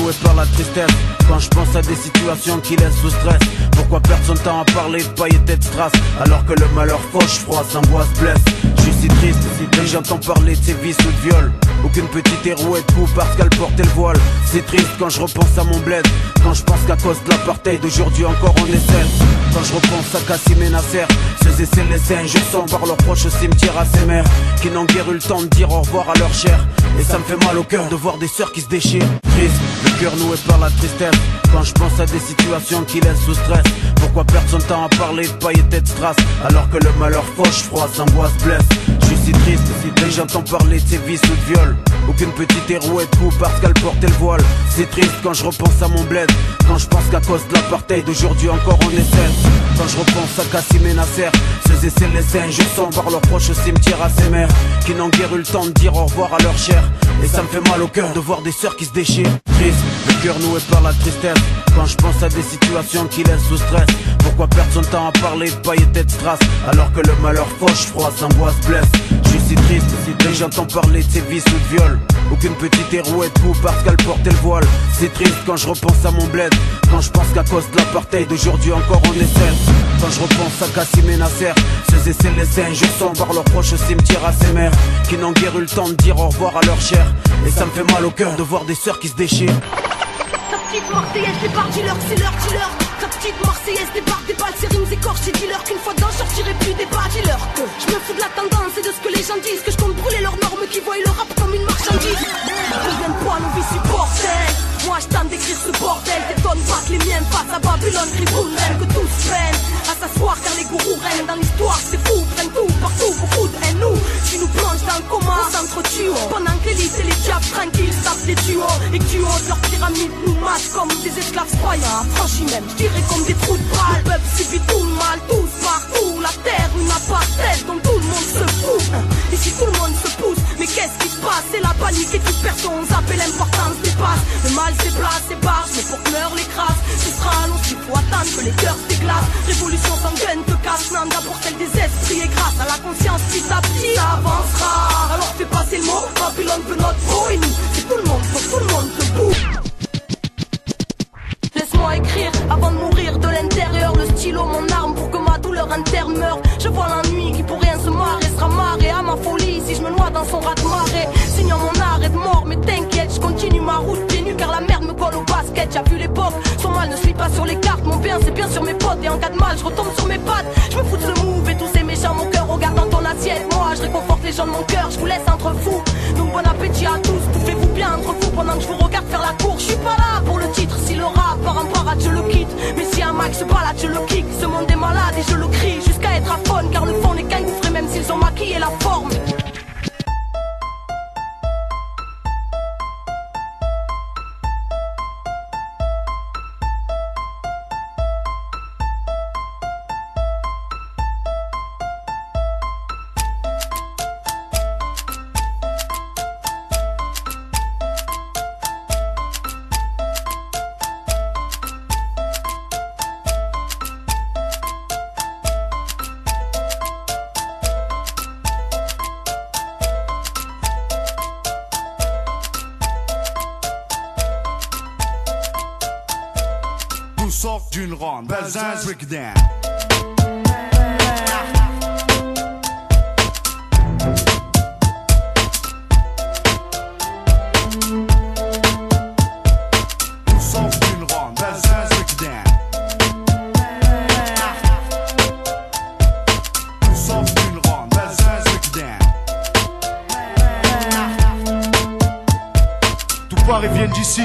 noué par la tristesse. Quand je pense à des situations qui laissent sous stress, pourquoi perdre son temps à parler de paillettes et de strass, alors que le malheur fauche, froisse, angoisse, blesse. Je suis si triste, dès que j'entends parler de ses vices ou de viol. Aucune petite héros est coup parce qu'elle portait le voile. C'est triste quand je repense à mon bled, quand je pense qu'à cause de l'apartheid d'aujourd'hui encore on est seul. Quand je repense à Kassim et Nasser, ceux et celles les injures par leurs proches au cimetière à ces mères qui n'ont guère eu le temps de dire au revoir à leur chair. Et ça me fait mal au cœur de voir des sœurs qui se déchirent. Triste, le cœur noué par la tristesse. Quand je pense à des situations qui laissent sous stress, pourquoi perdre son temps à parler de paillettes et de strass, alors que le malheur fauche, froisse, angoisse, blesse. Je suis si triste, dès que j'entends parler de ses vices ou de viol. Aucune petite héros est coup parce qu'elle portait le voile. C'est triste quand je repense à mon bled, quand je pense qu'à cause de l'apartheid d'aujourd'hui encore on est seul. Quand je repense à Kassim et Nasser, ceux et celles les injures par leurs proches au cimetière à ces mères qui n'ont guère eu le temps de dire au revoir à leur chair. Et ça me fait mal au cœur de voir des sœurs qui se déchirent. Triste, le cœur noué par la tristesse. Quand je pense à des situations qui laissent sous stress, pourquoi perdre son temps à parler de paillettes et de strass, alors que le malheur fauche, froisse, angoisse, blesse. Je suis si triste, dès que j'entends parler de ses vices ou de viol. Aucune petite héros est coup parce qu'elle portait le voile. C'est triste quand je repense à mon bled, quand je pense qu'à cause de l'apartheid d'aujourd'hui encore on est seul. Quand je repense à Kassim et Nasser, ceux et celles les injures par leurs proches au cimetière à ces mères qui n'ont guère eu le temps de dire au revoir à leur chair. Et ça me fait mal au cœur de voir des sœurs qui se déchirent. Ta petite Marseillaise débarque, dealer, c'est leur dealer. Ta petite Marseillaise débarque, des balles, c'est rimes écorchées, dealer. Qu'une fois dedans, je sortirai plus des bas, dealer. Je me fous de la tendance et de ce que les gens disent, que je compte brûler leurs normes qui voient le rap comme une marchandise. Combien de fois nos vies supportent-elles? Moi je tente d'écrire ce bordel, t'étonnes pas que les miens passent à Babylone, Griboun, que tous peinent à s'asseoir car les gourous règnent dans l'histoire, c'est fou, prennent tout, partout, beaucoup de haine, nous, tu nous plonges dans le coma, on s'entretue, pendant que l'élite et les diables tranquilles tapent des duos, et que tu oses leur pyramide nous massent comme des esclaves croyants, franchis même, je dirais comme des trous de balle, le peuple subit tout le mal, tous partout, la terre, une apartheid dont tout le monde se fout, et si tout le monde se pousse, mais qu'est-ce qui se passe, c'est la panique et toute personne zappe l'importance dépasse, le mal c'est place, c'est barge, mais pour que meurent les crasses, ce sera long s'il faut attendre que les cœurs se déglacent. Révolution sanguine te casse, Nanda pour celle des esprits, et grâce à la conscience petit à petit, ça avancera. Alors fais passer le mot, Babylone veut notre peau, et nous, c'est tout le monde, faut tout le monde debout. Laisse-moi écrire avant de mourir de l'intérieur, le stylo, mon arme pour que ma douleur interne meure. Je vois l'ennui qui pour rien se marrer, sera marré à ma folie si je me noie dans son raz de marée. Signant mon arrêt de mort, mais t'inquiète, je continue ma route pieds nus car la merde me colle au basket. J'ai vu l'époque, son mal ne suit pas sur les cartes, mon bien c'est bien sur mes potes et en cas de mal je retombe sur mes pattes. Je me fous de ce move et tous ces méchants, mon cœur regarde dans ton assiette. Moi je réconforte les gens de mon cœur, je vous laisse entre fous. Donc bon appétit à tous, bouffez-vous bien entre vous pendant que je vous regarde faire la cour. Je suis pas là pour le titre, si le rap part en parade je le quitte, mais si un max se balade je le kick. Ce monde est malade et je le crie jusqu'à être aphone, car le fond les cailloufrés même s'ils ont maquillé la forme. Sort d'une ronde, Belzins, Rickdan. Tout sort d'une ronde, Belzins, Rickdan. Tout sort d'une ronde, Belzins, Rickdan. Tout part et vient d'ici.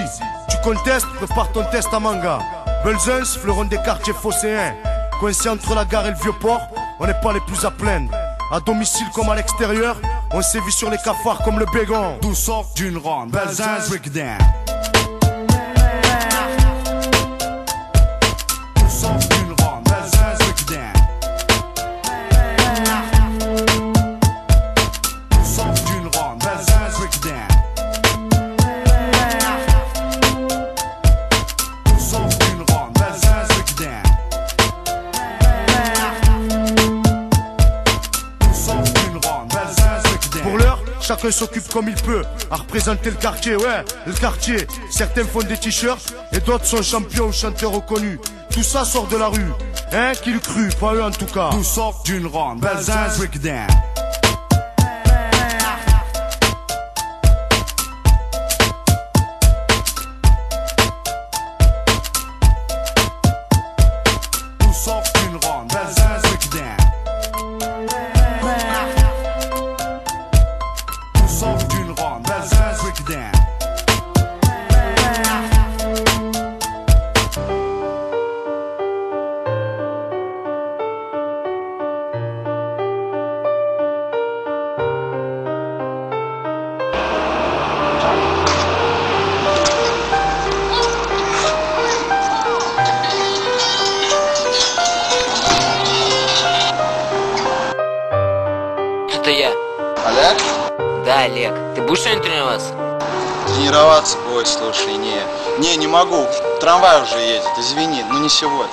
Tu contestes, prépare ton test à manga. Belzins, fleuron des quartiers phocéens. Coincé entre la gare et le vieux port, on n'est pas les plus à plaindre. À domicile comme à l'extérieur, on sévit sur les cafards comme le bégon. D'où sort d'une ronde, Belzins, Rickdan. D'où sort d'une ronde, Belzins, Rickdan. D'où sort d'une ronde, Belzins, Rickdan. chacun s'occupe comme il peut à représenter le quartier, ouais, le quartier. Certains font des t-shirts et d'autres sont champions ou chanteurs reconnus. Tout ça sort de la rue, hein, qui le crut, pas eux en tout cas. Tout sort d'une ronde, Belzins breakdown. Tout sort d'une ronde, Belzins breakdown. Tout sort d'une ronde, Belzins breakdown. Это я. Олег? Да, Олег. Ты будешь сегодня тренироваться? Тренироваться? Ой, слушай, не могу. Трамвай уже едет, извини, но не сегодня.